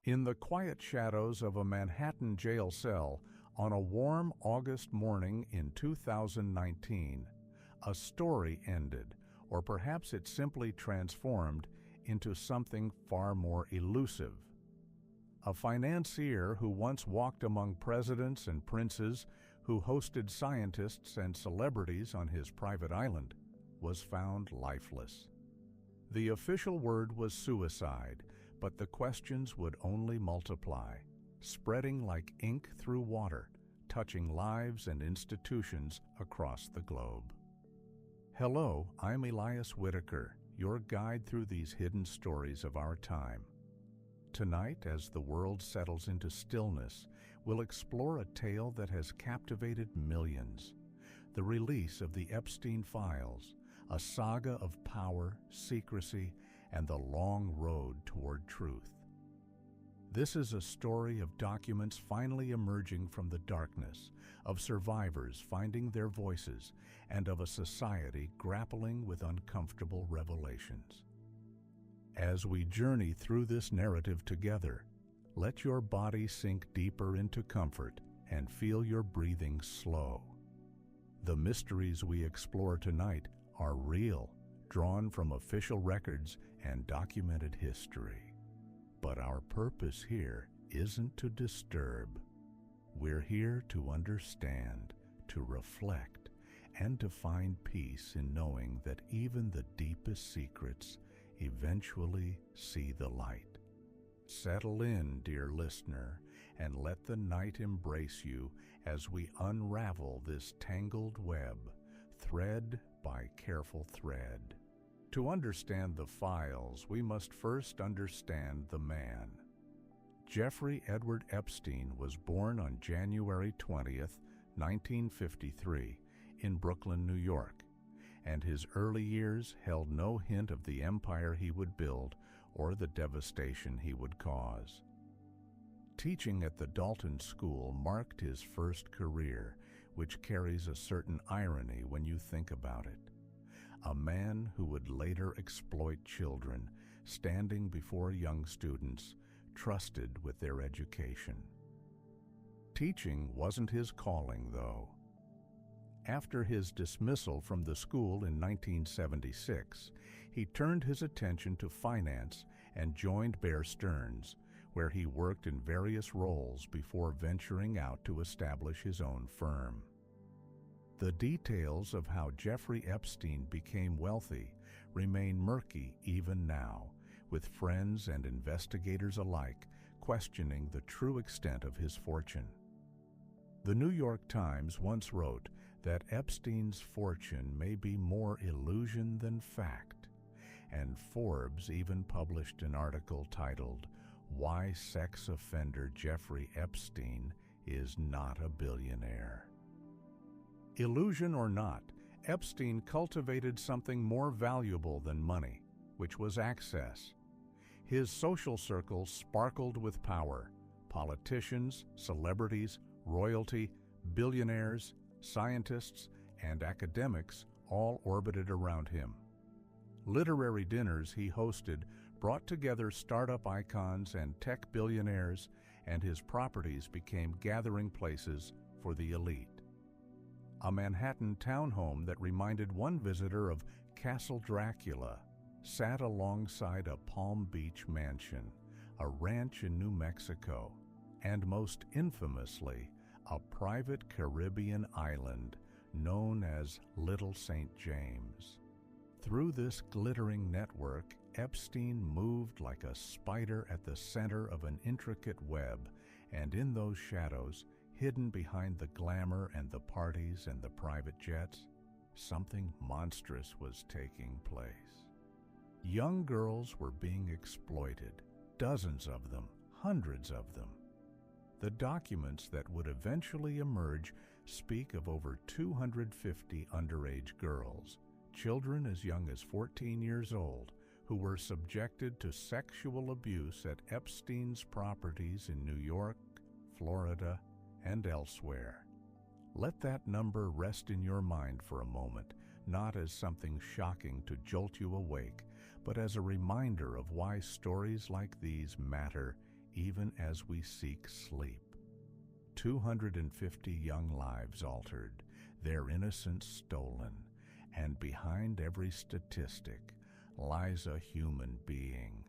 In the quiet shadows of a Manhattan jail cell on a warm August morning in 2019, a story ended, or perhaps it simply transformed into something far more elusive. A financier who once walked among presidents and princes, who hosted scientists and celebrities on his private island, was found lifeless. The official word was suicide, but the questions would only multiply, spreading like ink through water, touching lives and institutions across the globe. Hello, I'm Elias Whitaker, your guide through these hidden stories of our time. Tonight, as the world settles into stillness, we'll explore a tale that has captivated millions. The release of the Epstein Files, a saga of power, secrecy, and the long road toward truth. This is a story of documents finally emerging from the darkness, of survivors finding their voices, and of a society grappling with uncomfortable revelations. As we journey through this narrative together, let your body sink deeper into comfort and feel your breathing slow. The mysteries we explore tonight are real, drawn from official records and documented history. But our purpose here isn't to disturb. We're here to understand, to reflect, and to find peace in knowing that even the deepest secrets eventually see the light. Settle in, dear listener, and let the night embrace you as we unravel this tangled web, thread by careful thread. To understand the files, we must first understand the man. Jeffrey Edward Epstein was born on January 20th, 1953, in Brooklyn, New York, and his early years held no hint of the empire he would build or the devastation he would cause. Teaching at the Dalton School marked his first career, which carries a certain irony when you think about it. A man who would later exploit children, standing before young students, trusted with their education. Teaching wasn't his calling, though. After his dismissal from the school in 1976, he turned his attention to finance and joined Bear Stearns, where he worked in various roles before venturing out to establish his own firm. The details of how Jeffrey Epstein became wealthy remain murky even now, with friends and investigators alike questioning the true extent of his fortune. The New York Times once wrote that Epstein's fortune may be more illusion than fact, and Forbes even published an article titled, "Why Sex Offender Jeffrey Epstein is Not a Billionaire." Illusion or not, Epstein cultivated something more valuable than money, which was access. His social circle sparkled with power. Politicians, celebrities, royalty, billionaires, scientists, and academics all orbited around him. Literary dinners he hosted brought together startup icons and tech billionaires, and his properties became gathering places for the elite. A Manhattan townhome that reminded one visitor of Castle Dracula sat alongside a Palm Beach mansion, a ranch in New Mexico, and most infamously, a private Caribbean island known as Little St. James. Through this glittering network, Epstein moved like a spider at the center of an intricate web, and in those shadows, hidden behind the glamour and the parties and the private jets, something monstrous was taking place. Young girls were being exploited, dozens of them, hundreds of them. The documents that would eventually emerge speak of over 250 underage girls, children as young as 14 years old, who were subjected to sexual abuse at Epstein's properties in New York, Florida, and elsewhere. Let that number rest in your mind for a moment, not as something shocking to jolt you awake, but as a reminder of why stories like these matter even as we seek sleep. 250 young lives altered, their innocence stolen, and behind every statistic lies a human being,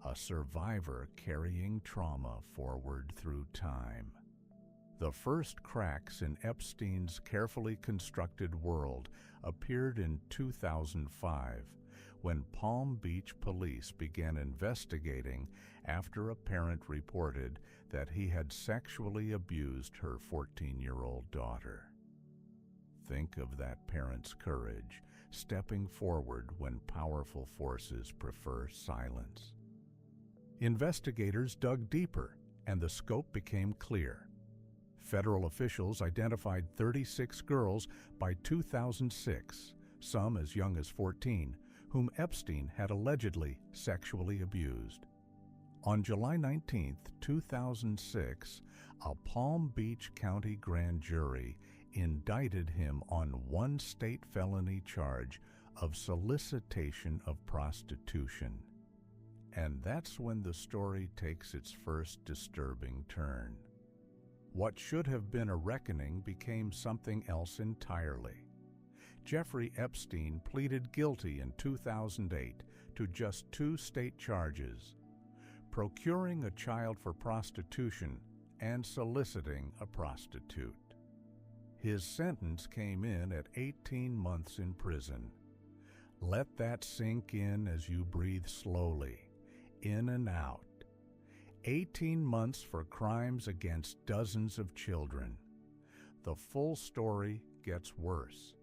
a survivor carrying trauma forward through time. The first cracks in Epstein's carefully constructed world appeared in 2005, when Palm Beach police began investigating after a parent reported that he had sexually abused her 14-year-old daughter. Think of that parent's courage, stepping forward when powerful forces prefer silence. Investigators dug deeper, and the scope became clear. Federal officials identified 36 girls by 2006, some as young as 14, whom Epstein had allegedly sexually abused. On July 19, 2006, a Palm Beach County grand jury indicted him on one state felony charge of solicitation of prostitution. And that's when the story takes its first disturbing turn. What should have been a reckoning became something else entirely. Jeffrey Epstein pleaded guilty in 2008 to just 2 state charges: procuring a child for prostitution and soliciting a prostitute. His sentence came in at 18 months in prison. Let that sink in as you breathe slowly, in and out. 18 months for crimes against dozens of children. The full story gets worse.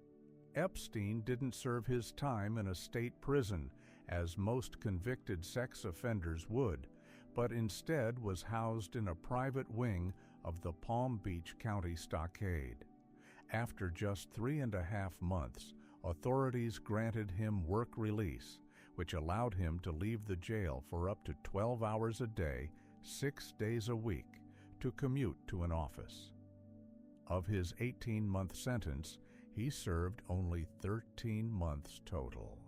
Epstein didn't serve his time in a state prison, as most convicted sex offenders would, but instead was housed in a private wing of the Palm Beach County Stockade. After just 3.5 months, authorities granted him work release, which allowed him to leave the jail for up to 12 hours a day, 6 days a week, to commute to an office. Of his 18-month sentence, he served only 13 months total.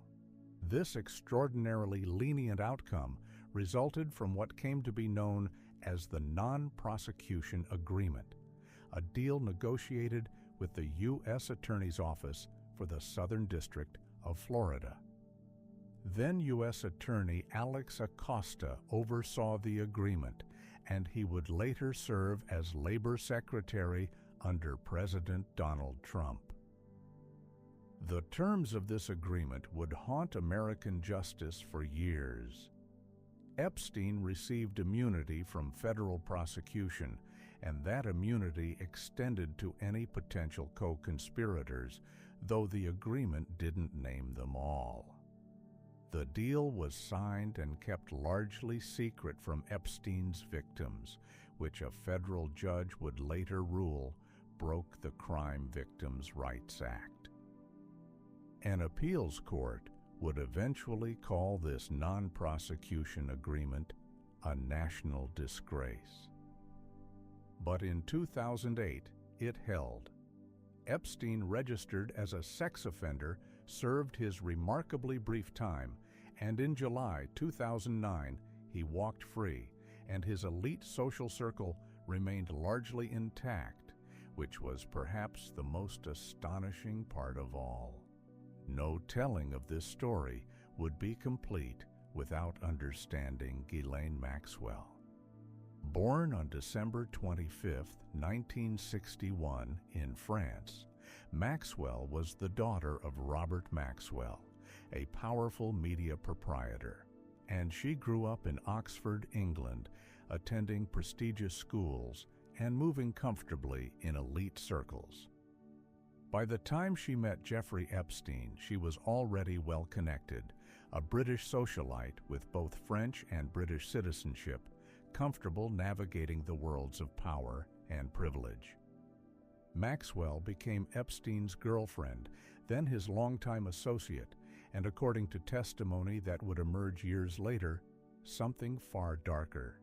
This extraordinarily lenient outcome resulted from what came to be known as the Non-Prosecution Agreement, a deal negotiated with the U.S. Attorney's Office for the Southern District of Florida. Then U.S. Attorney Alex Acosta oversaw the agreement, and he would later serve as Labor Secretary under President Donald Trump. The terms of this agreement would haunt American justice for years. Epstein received immunity from federal prosecution, and that immunity extended to any potential co-conspirators, though the agreement didn't name them all. The deal was signed and kept largely secret from Epstein's victims, which a federal judge would later rule broke the Crime Victims' Rights Act. An appeals court would eventually call this non-prosecution agreement a national disgrace. But in 2008, it held. Epstein registered as a sex offender, served his remarkably brief time, and in July 2009, he walked free, and his elite social circle remained largely intact, which was perhaps the most astonishing part of all. No telling of this story would be complete without understanding Ghislaine Maxwell. Born on December 25, 1961, in France, Maxwell was the daughter of Robert Maxwell, a powerful media proprietor, and she grew up in Oxford, England, attending prestigious schools and moving comfortably in elite circles. By the time she met Jeffrey Epstein, she was already well connected, a British socialite with both French and British citizenship, comfortable navigating the worlds of power and privilege. Maxwell became Epstein's girlfriend, then his longtime associate, and according to testimony that would emerge years later, something far darker.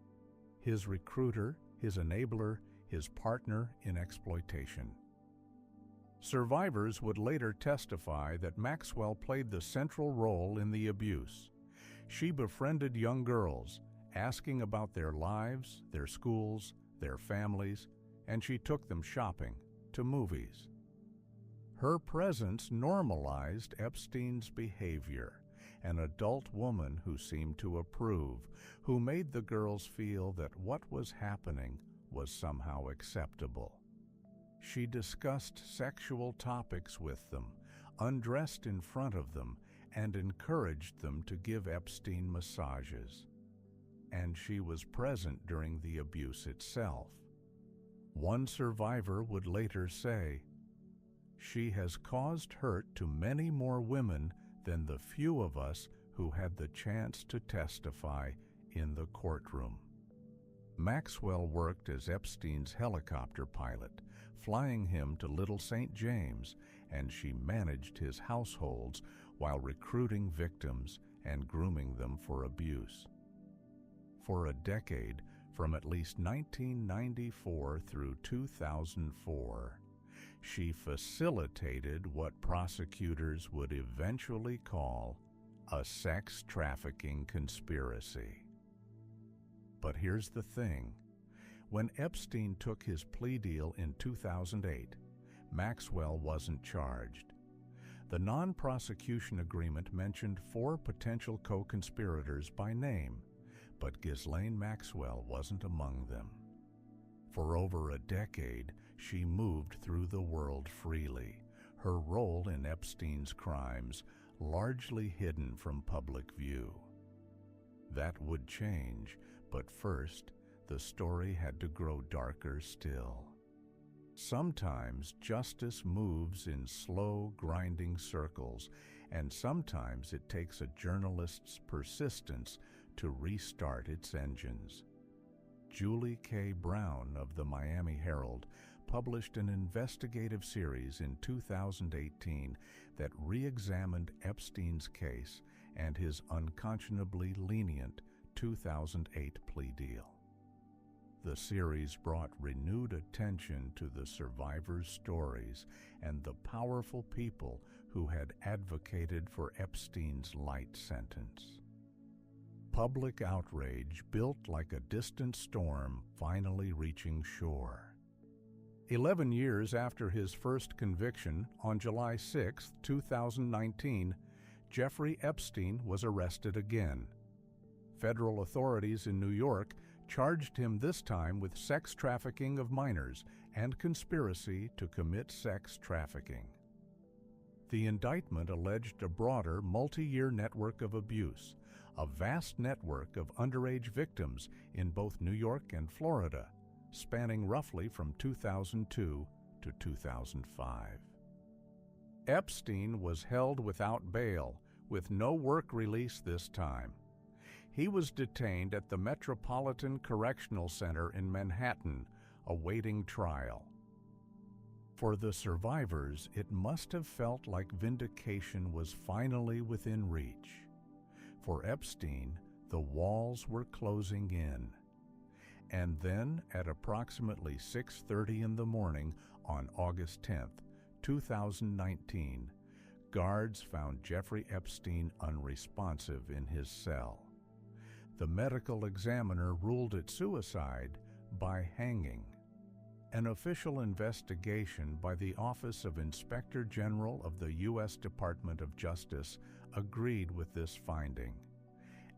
His recruiter, his enabler, his partner in exploitation. Survivors would later testify that Maxwell played the central role in the abuse. She befriended young girls asking about their lives, their schools, their families, and she took them shopping, to movies. Her presence normalized Epstein's behavior, an adult woman who seemed to approve, who made the girls feel that what was happening was somehow acceptable. She discussed sexual topics with them, undressed in front of them, and encouraged them to give Epstein massages. And she was present during the abuse itself. One survivor would later say, "She has caused hurt to many more women than the few of us who had the chance to testify in the courtroom." Maxwell worked as Epstein's helicopter pilot, flying him to Little St. James, and she managed his households while recruiting victims and grooming them for abuse. For a decade, from at least 1994 through 2004, she facilitated what prosecutors would eventually call a sex trafficking conspiracy. But here's the thing. When Epstein took his plea deal in 2008, Maxwell wasn't charged. The non-prosecution agreement mentioned 4 potential co-conspirators by name, but Ghislaine Maxwell wasn't among them. For over a decade, she moved through the world freely, her role in Epstein's crimes largely hidden from public view. That would change, but first, the story had to grow darker still. Sometimes justice moves in slow, grinding circles, and sometimes it takes a journalist's persistence to restart its engines. Julie K. Brown of the Miami Herald published an investigative series in 2018 that re-examined Epstein's case and his unconscionably lenient 2008 plea deal. The series brought renewed attention to the survivors' stories and the powerful people who had advocated for Epstein's light sentence. Public outrage built like a distant storm, finally reaching shore. 11 years after his first conviction, on July 6, 2019, Jeffrey Epstein was arrested again. Federal authorities in New York charged him this time with sex trafficking of minors and conspiracy to commit sex trafficking. The indictment alleged a broader, multi-year network of abuse, a vast network of underage victims in both New York and Florida, spanning roughly from 2002 to 2005. Epstein was held without bail, with no work release this time. He was detained at the Metropolitan Correctional Center in Manhattan, awaiting trial. For the survivors, it must have felt like vindication was finally within reach. For Epstein, the walls were closing in. And then, at approximately 6:30 in the morning on August 10, 2019, guards found Jeffrey Epstein unresponsive in his cell. The medical examiner ruled it suicide by hanging. An official investigation by the Office of Inspector General of the U.S. Department of Justice agreed with this finding,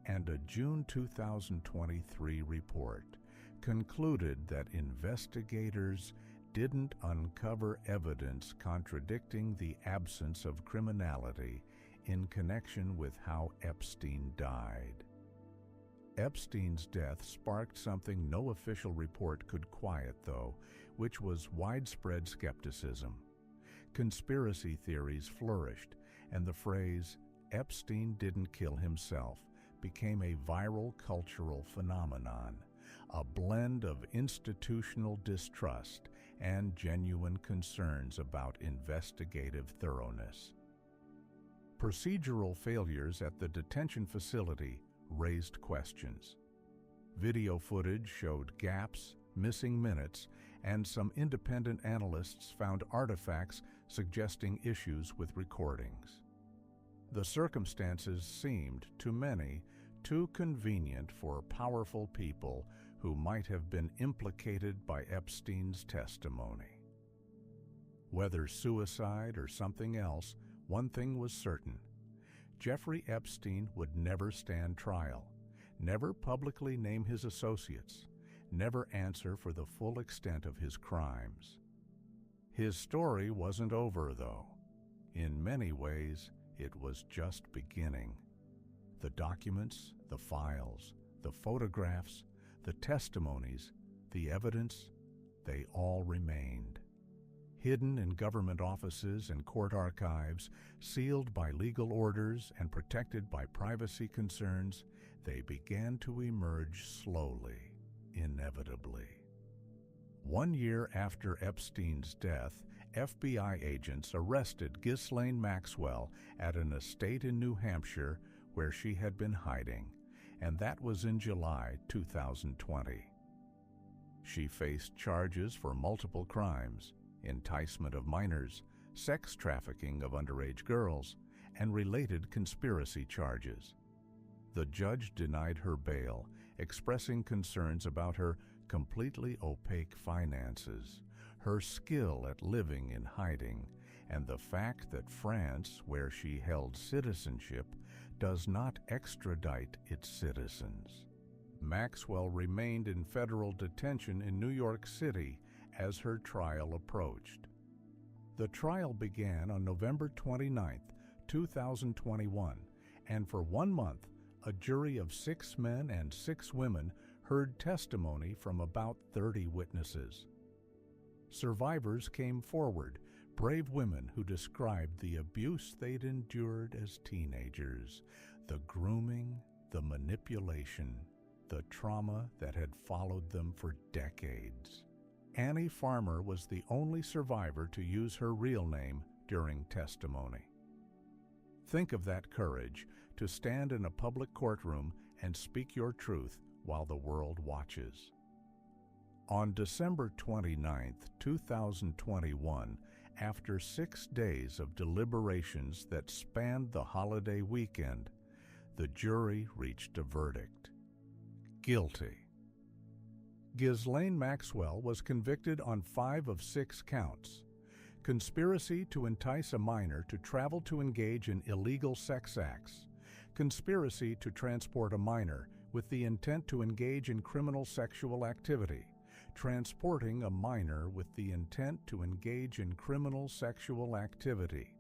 and a June 2023 report concluded that investigators didn't uncover evidence contradicting the absence of criminality in connection with how Epstein died. Epstein's death sparked something no official report could quiet, though, which was widespread skepticism. Conspiracy theories flourished, and the phrase, "Epstein didn't kill himself," became a viral cultural phenomenon, a blend of institutional distrust and genuine concerns about investigative thoroughness. Procedural failures at the detention facility raised questions. Video footage showed gaps, missing minutes, and some independent analysts found artifacts suggesting issues with recordings. The circumstances seemed, to many, too convenient for powerful people who might have been implicated by Epstein's testimony. Whether suicide or something else, one thing was certain. Jeffrey Epstein would never stand trial, never publicly name his associates, never answer for the full extent of his crimes. His story wasn't over, though. In many ways, it was just beginning. The documents, the files, the photographs, the testimonies, the evidence, they all remained. Hidden in government offices and court archives, sealed by legal orders and protected by privacy concerns, they began to emerge slowly, inevitably. 1 year after Epstein's death, FBI agents arrested Ghislaine Maxwell at an estate in New Hampshire where she had been hiding, and that was in July 2020. She faced charges for multiple crimes: enticement of minors, sex trafficking of underage girls, and related conspiracy charges. The judge denied her bail, expressing concerns about her completely opaque finances, her skill at living in hiding, and the fact that France, where she held citizenship, does not extradite its citizens. Maxwell remained in federal detention in New York City as her trial approached. The trial began on November 29, 2021, and for 1 month, a jury of 6 men and 6 women heard testimony from about 30 witnesses. Survivors came forward, brave women who described the abuse they'd endured as teenagers, the grooming, the manipulation, the trauma that had followed them for decades. Annie Farmer was the only survivor to use her real name during testimony. Think of that courage, to stand in a public courtroom and speak your truth while the world watches. On December 29, 2021, after 6 days of deliberations that spanned the holiday weekend, the jury reached a verdict: guilty. Ghislaine Maxwell was convicted on 5 of 6 counts: conspiracy to entice a minor to travel to engage in illegal sex acts, conspiracy to transport a minor with the intent to engage in criminal sexual activity, transporting a minor with the intent to engage in criminal sexual activity,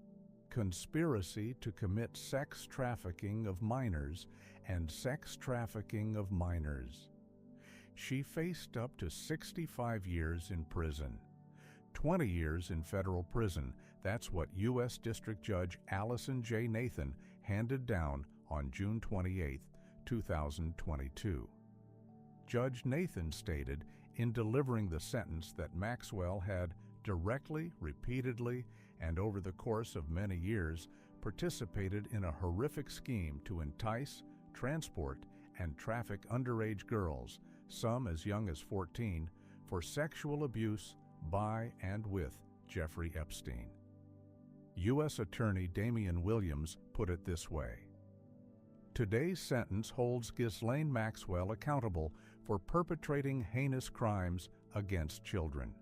conspiracy to commit sex trafficking of minors, and sex trafficking of minors. She faced up to 65 years in prison, 20 years in federal prison. That's what U.S. District Judge Allison J. Nathan handed down on June 28, 2022. Judge Nathan stated in delivering the sentence that Maxwell had directly, repeatedly, and over the course of many years participated in a horrific scheme to entice, transport, and traffic underage girls, some as young as 14, for sexual abuse by and with Jeffrey Epstein. U.S. Attorney Damian Williams put it this way: today's sentence holds Ghislaine Maxwell accountable for perpetrating heinous crimes against children.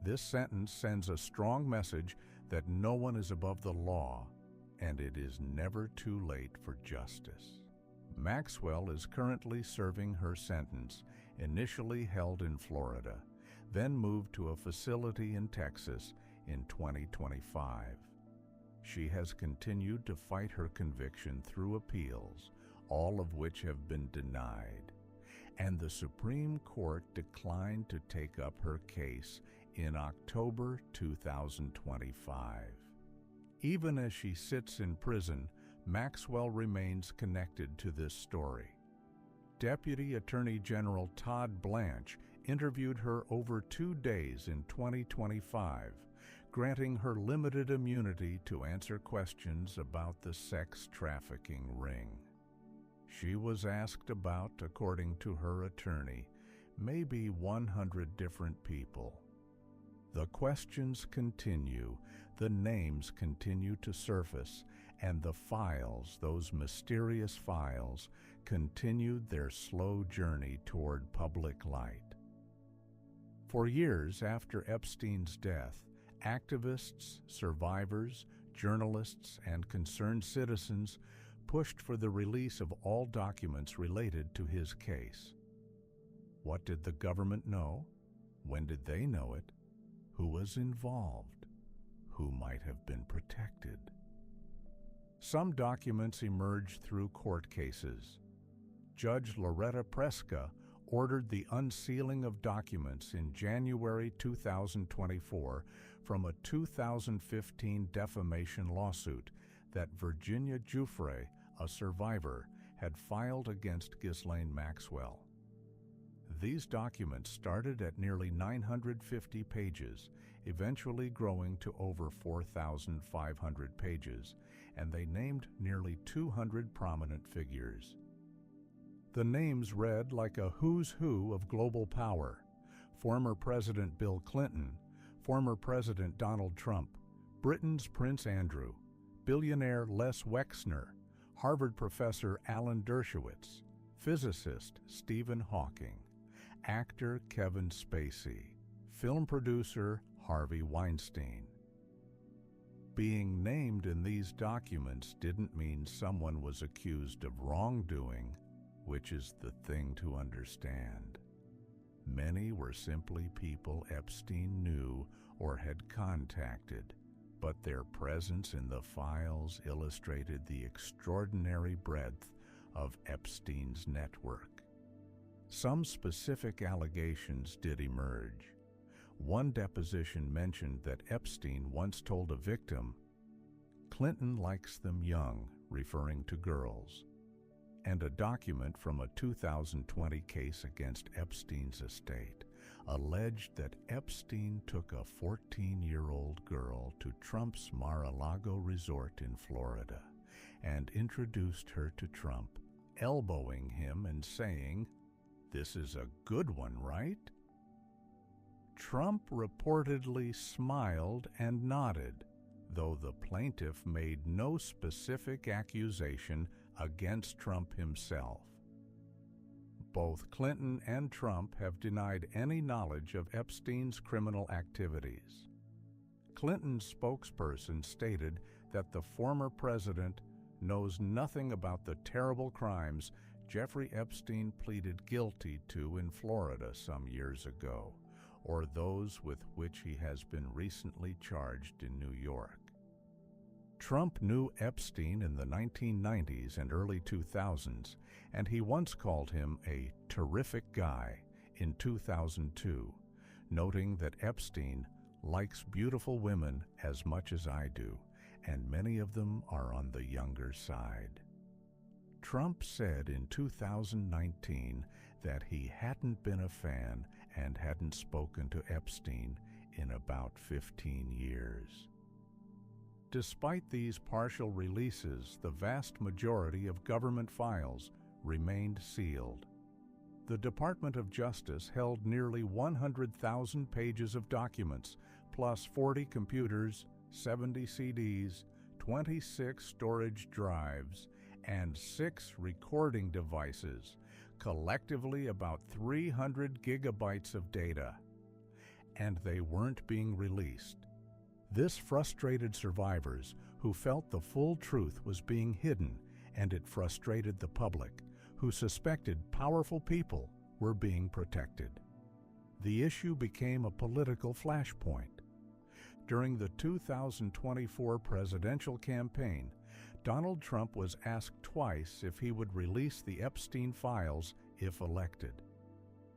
This sentence sends a strong message that no one is above the law, and it is never too late for justice. Maxwell is currently serving her sentence, initially held in Florida, then moved to a facility in Texas in 2025. She has continued to fight her conviction through appeals, all of which have been denied, and the Supreme Court declined to take up her case in October 2025. Even as she sits in prison, Maxwell remains connected to this story. Deputy Attorney General Todd Blanche interviewed her over 2 days in 2025, granting her limited immunity to answer questions about the sex trafficking ring. She was asked about, according to her attorney, maybe 100 different people. The questions continue, the names continue to surface, and the files, those mysterious files, continued their slow journey toward public light. For years after Epstein's death, activists, survivors, journalists, and concerned citizens pushed for the release of all documents related to his case. What did the government know? When did they know it? Who was involved? Who might have been protected? Some documents emerged through court cases. Judge Loretta Preska ordered the unsealing of documents in January 2024 from a 2015 defamation lawsuit that Virginia Giuffre, a survivor, had filed against Ghislaine Maxwell. These documents started at nearly 950 pages, eventually growing to over 4,500 pages, and they named nearly 200 prominent figures. The names read like a who's who of global power: former President Bill Clinton, former President Donald Trump, Britain's Prince Andrew, billionaire Les Wexner, Harvard professor Alan Dershowitz, physicist Stephen Hawking, actor Kevin Spacey, film producer Harvey Weinstein. Being named in these documents didn't mean someone was accused of wrongdoing, which is the thing to understand. Many were simply people Epstein knew or had contacted, but their presence in the files illustrated the extraordinary breadth of Epstein's network. Some specific allegations did emerge. One deposition mentioned that Epstein once told a victim, "Clinton likes them young," referring to girls. And a document from a 2020 case against Epstein's estate alleged that Epstein took a 14-year-old girl to Trump's Mar-a-Lago resort in Florida and introduced her to Trump, elbowing him and saying, "This is a good one, right?" Trump reportedly smiled and nodded, though the plaintiff made no specific accusation against Trump himself. Both Clinton and Trump have denied any knowledge of Epstein's criminal activities. Clinton's spokesperson stated that the former president knows nothing about the terrible crimes Jeffrey Epstein pleaded guilty to in Florida some years ago, or those with which he has been recently charged in New York. Trump knew Epstein in the 1990s and early 2000s, and he once called him a terrific guy in 2002, noting that Epstein likes beautiful women as much as I do, and many of them are on the younger side. Trump said in 2019 that he hadn't been a fan and hadn't spoken to Epstein in about 15 years. Despite these partial releases, the vast majority of government files remained sealed. The Department of Justice held nearly 100,000 pages of documents, plus 40 computers, 70 CDs, 26 storage drives, and 6 recording devices, collectively about 300 gigabytes of data. And they weren't being released. This frustrated survivors who felt the full truth was being hidden, and it frustrated the public, who suspected powerful people were being protected. The issue became a political flashpoint. During the 2024 presidential campaign, Donald Trump was asked twice if he would release the Epstein files if elected.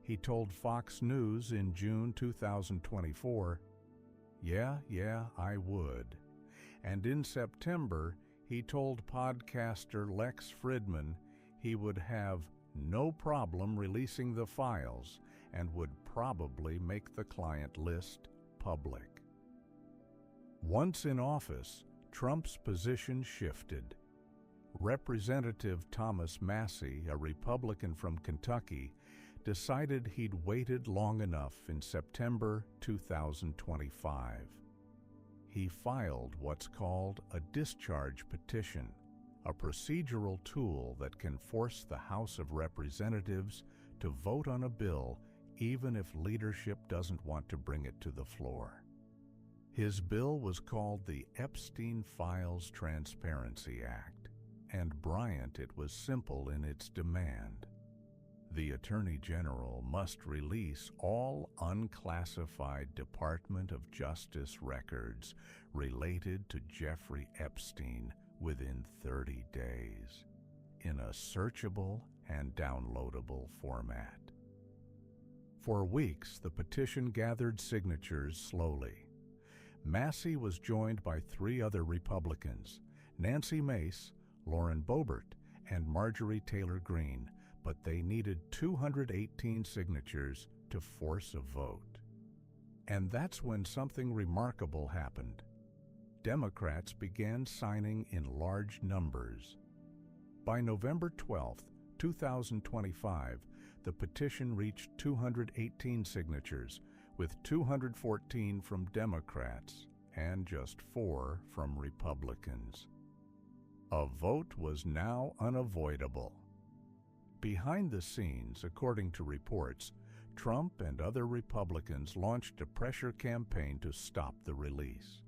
He told Fox News in June 2024, Yeah, I would." And in September, he told podcaster Lex Fridman he would have no problem releasing the files and would probably make the client list public. Once in office, Trump's position shifted. Representative Thomas Massie, a Republican from Kentucky, decided he'd waited long enough in September 2025. he filed what's called a discharge petition, a procedural tool that can force the House of Representatives to vote on a bill even if leadership doesn't want to bring it to the floor. His bill was called the Epstein Files Transparency Act, and Bryant, it was simple in its demand. The Attorney General must release all unclassified Department of Justice records related to Jeffrey Epstein within 30 days, in a searchable and downloadable format. For weeks, the petition gathered signatures slowly. Massey was joined by 3 other Republicans, Nancy Mace, Lauren Boebert, and Marjorie Taylor Greene, but they needed 218 signatures to force a vote. And that's when something remarkable happened. Democrats began signing in large numbers. By November 12, 2025, the petition reached 218 signatures, with 214 from Democrats and just 4 from Republicans. A vote was now unavoidable. Behind the scenes, according to reports, Trump and other Republicans launched a pressure campaign to stop the release.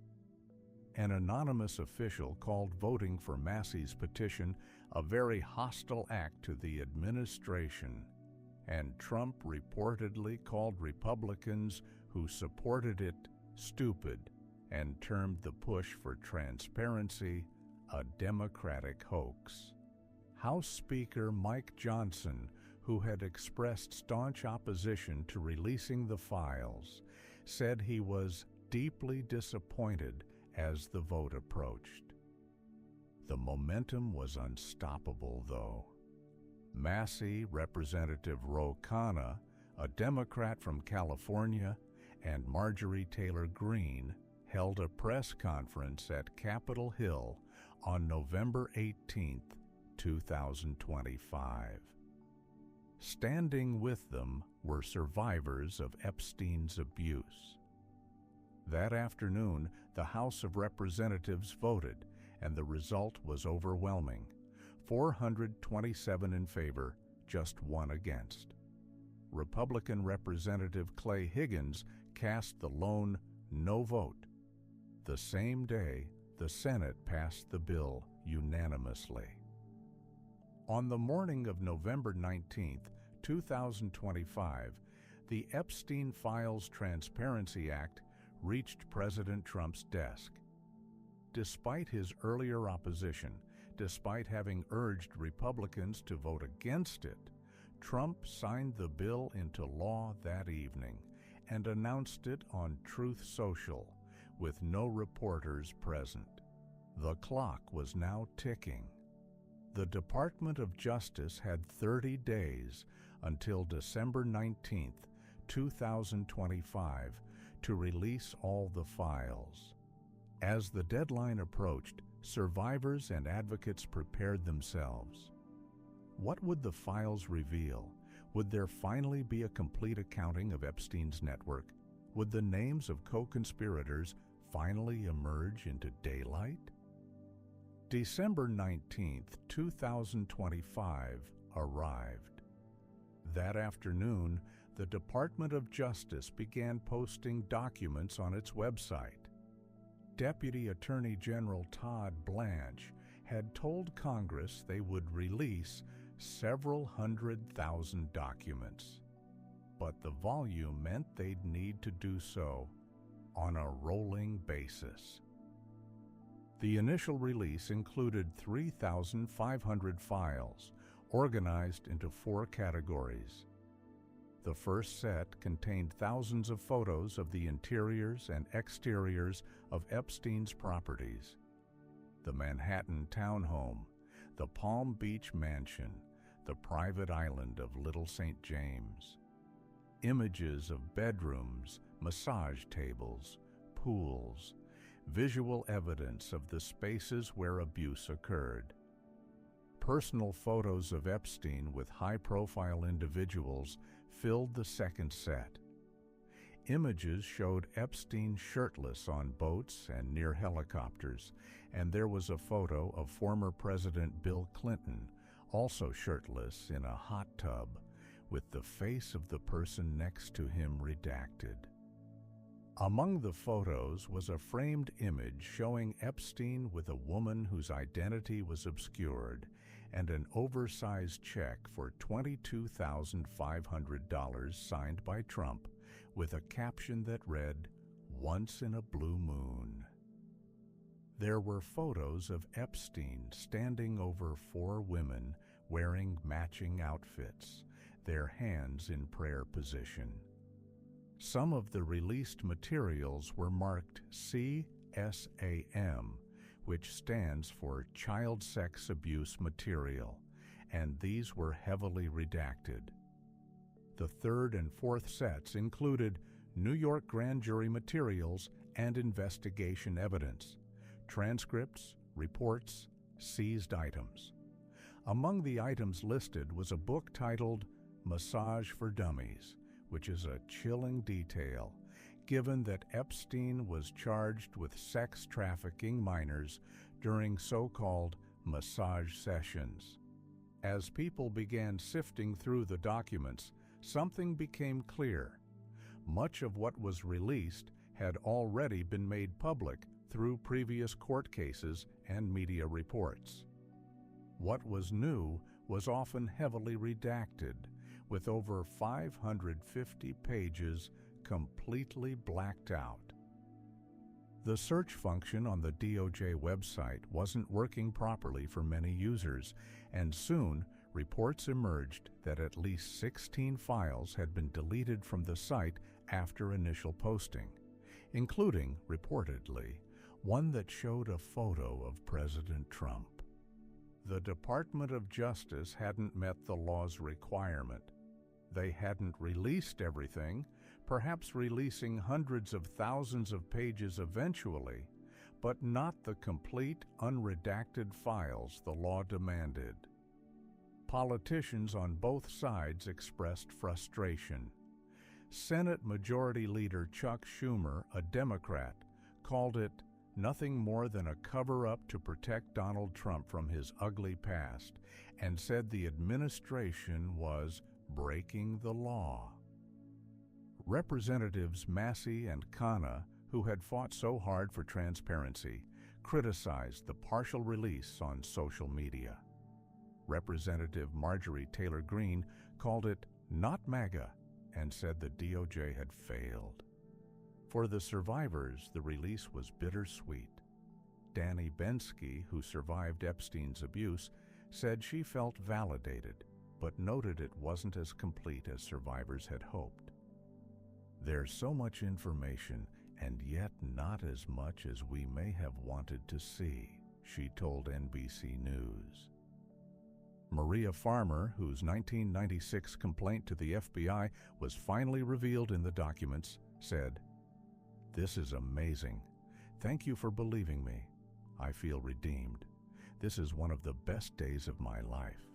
An anonymous official called voting for Massey's petition a very hostile act to the administration, and Trump reportedly called Republicans who supported it stupid and termed the push for transparency a Democratic hoax. House Speaker Mike Johnson, who had expressed staunch opposition to releasing the files, said he was deeply disappointed as the vote approached. The momentum was unstoppable, though. Massey, Representative Ro Khanna, a Democrat from California, and Marjorie Taylor Greene held a press conference at Capitol Hill on November 18, 2025. Standing with them were survivors of Epstein's abuse. That afternoon, the House of Representatives voted, and the result was overwhelming. 427 in favor, just 1 against. Republican Representative Clay Higgins cast the lone no vote. The same day, the Senate passed the bill unanimously. On the morning of November 19, 2025, the Epstein Files Transparency Act reached President Trump's desk. Despite his earlier opposition, despite having urged Republicans to vote against it, Trump signed the bill into law that evening and announced it on Truth Social, with no reporters present. The clock was now ticking. The Department of Justice had 30 days until December 19, 2025, to release all the files. As the deadline approached, survivors and advocates prepared themselves. What would the files reveal? Would there finally be a complete accounting of Epstein's network? Would the names of co-conspirators finally emerge into daylight? December 19, 2025 arrived. That afternoon, the Department of Justice began posting documents on its website. Deputy Attorney General Todd Blanche had told Congress they would release several 100,000 documents, but the volume meant they'd need to do so on a rolling basis. The initial release included 3,500 files, organized into 4 categories. The first set contained thousands of photos of the interiors and exteriors of Epstein's properties: the Manhattan townhome, the Palm Beach mansion, the private island of Little St. James. Images of bedrooms, massage tables, pools, visual evidence of the spaces where abuse occurred. Personal photos of Epstein with high-profile individuals filled the second set. Images showed Epstein shirtless on boats and near helicopters, and there was a photo of former President Bill Clinton, also shirtless in a hot tub, with the face of the person next to him redacted. Among the photos was a framed image showing Epstein with a woman whose identity was obscured and an oversized check for $22,500 signed by Trump with a caption that read, "Once in a blue moon." There were photos of Epstein standing over 4 women wearing matching outfits, their hands in prayer position. Some of the released materials were marked CSAM, which stands for Child Sex Abuse Material, and these were heavily redacted. The third and fourth sets included New York grand jury materials and investigation evidence, transcripts, reports, seized items. Among the items listed was a book titled Massage for Dummies, which is a chilling detail, given that Epstein was charged with sex trafficking minors during so-called massage sessions. As people began sifting through the documents, something became clear. Much of what was released had already been made public through previous court cases and media reports. What was new was often heavily redacted, with over 550 pages completely blacked out. The search function on the DOJ website wasn't working properly for many users, and soon reports emerged that at least 16 files had been deleted from the site after initial posting, including, reportedly, one that showed a photo of President Trump. The Department of Justice hadn't met the law's requirement. They hadn't released everything, perhaps releasing hundreds of thousands of pages eventually, but not the complete, unredacted files the law demanded. Politicians on both sides expressed frustration. Senate Majority Leader Chuck Schumer, a Democrat, called it nothing more than a cover-up to protect Donald Trump from his ugly past, and said the administration was breaking the law. Representatives Massey and Khanna, who had fought so hard for transparency, criticized the partial release on social media. Representative Marjorie Taylor Greene called it not MAGA and said the DOJ had failed. For the survivors, the release was bittersweet. Danny Bensky, who survived Epstein's abuse, said she felt validated, but noted it wasn't as complete as survivors had hoped. "There's so much information, and yet not as much as we may have wanted to see," she told NBC News. Maria Farmer, whose 1996 complaint to the FBI was finally revealed in the documents, said, "This is amazing. Thank you for believing me. I feel redeemed. This is one of the best days of my life."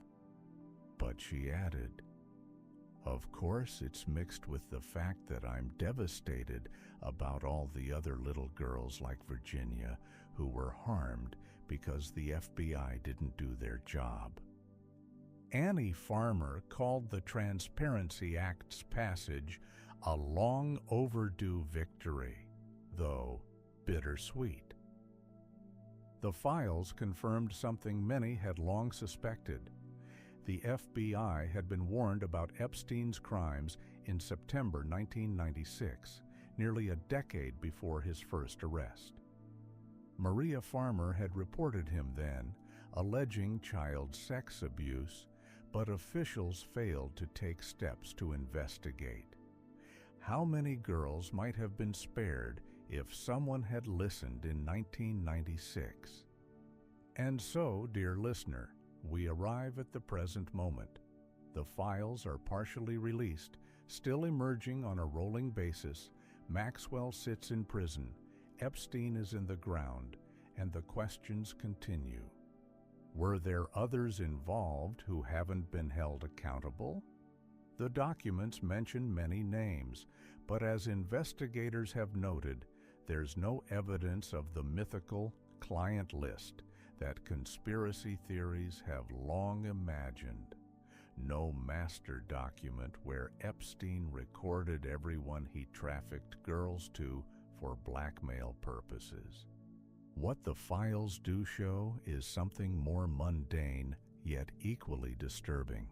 But she added, "Of course, it's mixed with the fact that I'm devastated about all the other little girls like Virginia who were harmed because the FBI didn't do their job." Annie Farmer called the Transparency Act's passage a long overdue victory, though bittersweet. The files confirmed something many had long suspected. The FBI had been warned about Epstein's crimes in September 1996, nearly a decade before his first arrest. Maria Farmer had reported him then, alleging child sex abuse, but officials failed to take steps to investigate. How many girls might have been spared if someone had listened in 1996? And so, dear listener, we arrive at the present moment. The files are partially released, still emerging on a rolling basis. Maxwell sits in prison, Epstein is in the ground, and the questions continue. Were there others involved who haven't been held accountable? The documents mention many names, but as investigators have noted, there's no evidence of the mythical client list that conspiracy theories have long imagined. No master document where Epstein recorded everyone he trafficked girls to for blackmail purposes. What the files do show is something more mundane, yet equally disturbing.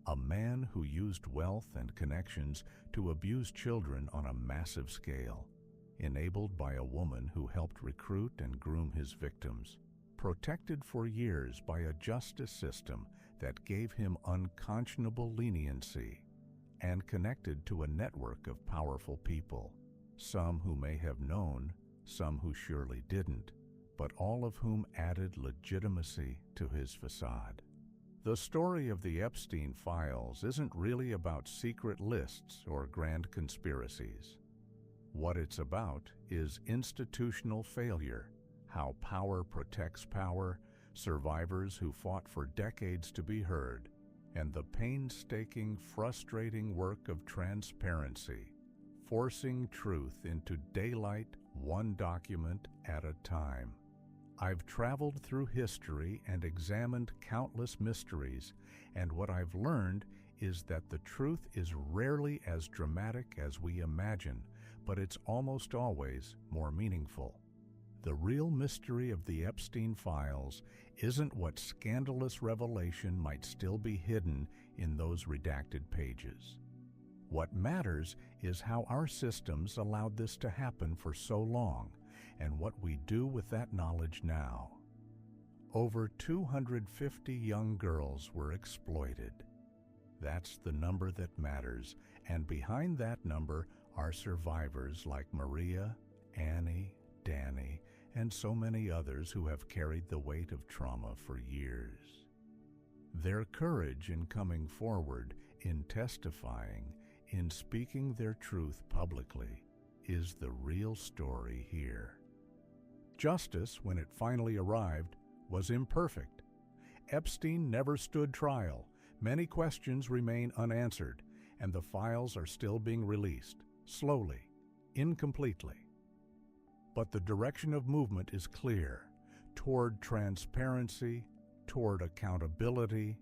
A man who used wealth and connections to abuse children on a massive scale, enabled by a woman who helped recruit and groom his victims, protected for years by a justice system that gave him unconscionable leniency, and connected to a network of powerful people, some who may have known, some who surely didn't, but all of whom added legitimacy to his facade. The story of the Epstein Files isn't really about secret lists or grand conspiracies. What it's about is institutional failure, how power protects power, survivors who fought for decades to be heard, and the painstaking, frustrating work of transparency, forcing truth into daylight one document at a time. I've traveled through history and examined countless mysteries, and what I've learned is that the truth is rarely as dramatic as we imagine, but it's almost always more meaningful. The real mystery of the Epstein Files isn't what scandalous revelation might still be hidden in those redacted pages. What matters is how our systems allowed this to happen for so long, and what we do with that knowledge now. Over 250 young girls were exploited. That's the number that matters, and behind that number are survivors like Maria, Annie, Danny, and so many others who have carried the weight of trauma for years. Their courage in coming forward, in testifying, in speaking their truth publicly, is the real story here. Justice, when it finally arrived, was imperfect. Epstein never stood trial. Many questions remain unanswered, and the files are still being released, slowly, incompletely. But the direction of movement is clear, toward transparency, toward accountability,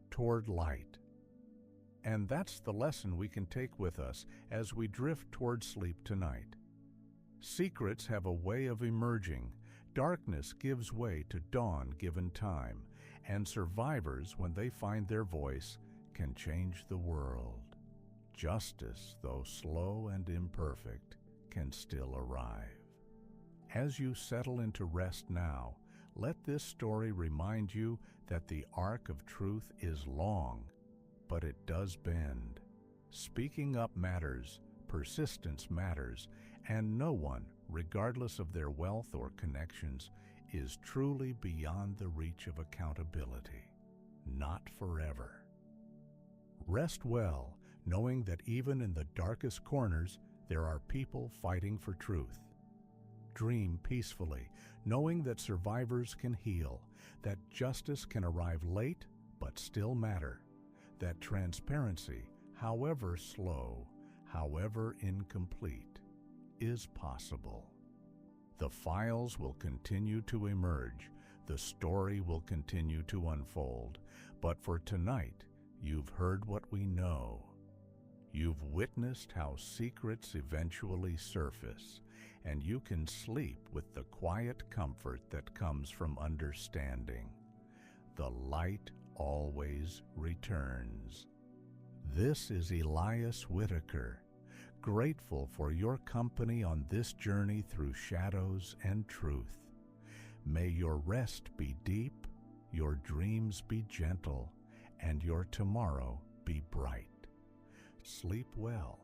toward light. And that's the lesson we can take with us as we drift toward sleep tonight. Secrets have a way of emerging. Darkness gives way to dawn given time, and survivors, when they find their voice, can change the world. Justice, though slow and imperfect, can still arrive. As you settle into rest now, let this story remind you that the arc of truth is long, but it does bend. Speaking up matters, persistence matters, and no one, regardless of their wealth or connections, is truly beyond the reach of accountability. Not forever. Rest well, knowing that even in the darkest corners, there are people fighting for truth. Dream peacefully, knowing that survivors can heal, that justice can arrive late but still matter, that transparency, however slow, however incomplete, is possible. The files will continue to emerge, the story will continue to unfold, but for tonight, you've heard what we know. You've witnessed how secrets eventually surface, and you can sleep with the quiet comfort that comes from understanding. The light always returns. This is Elias Whitaker, grateful for your company on this journey through shadows and truth. May your rest be deep, your dreams be gentle, and your tomorrow be bright. Sleep well.